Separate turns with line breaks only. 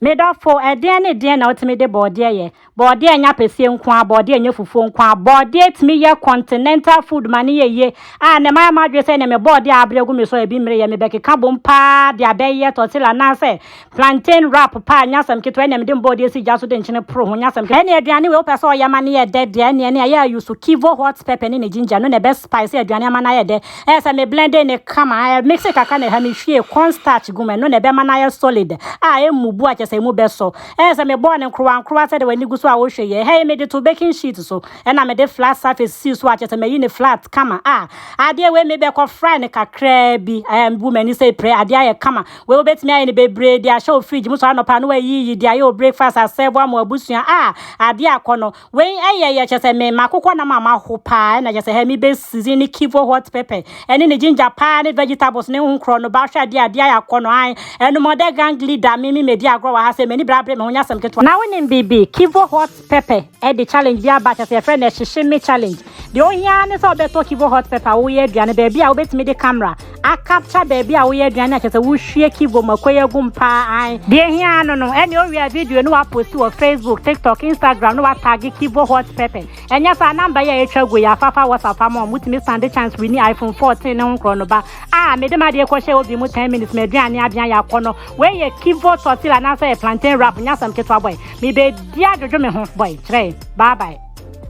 Made up for a dear now to me the body ye. Body and yapesian qua, body and your fufu qua, body to me your continental food money ye. And my mother said, me body abrego so be me me beke cabum pa, the abe tortilla nase, plantain wrap pa, yasam kit when them body see just in pro, yasam. Any adriani will pass all your money a dead dear, and I used to kivo hot pepper in a ginger, no the best spicy adriana manaya de. As I may blend in a come, I mix it a can of honey shea, cornstarch gumen, no the bemanaya solid. I am mubu say mu beso as I me born and crow said when you go so I will share hey made it to baking sheet so and I made the flat surface see so at me in flat kama I dear we maybe a friend kakra bi I am woman you say pray adia kama we bet me in bebre dia show fridge mu so no pa no yi dia yo breakfast as serve am abusua adia kono we ye chese me makoko na mama ho pa na just hey me be season kivo hot pepper and in the ginger pa and vegetables ne hunkro no ba hwa dia ya kono an and mother gang leader me dia I say many brabre me honya sam ketwa now in BB kivo hot pepper the challenge bia ba say friend e shishimi challenge the ohia ne so beto kivo hot pepper wo ye aduane ba bia wo betimi the camera a capture ba bia wo ye aduane a say wo hwie kivo makoye gumpa an the hia no any owia video no wa post on Facebook TikTok Instagram no wa tag kivo hot pepper enya sa number ya etwa go ya fafa WhatsApp am mutimi stand the chance we ni iPhone 14 ne nkro no ba me de ma de ko she obi mu 10 minutes me aduane abian ya kono we ye kivo tortilla na say plantain wrap nyasam ketwa boy me be dia jojo me ho boy bye bye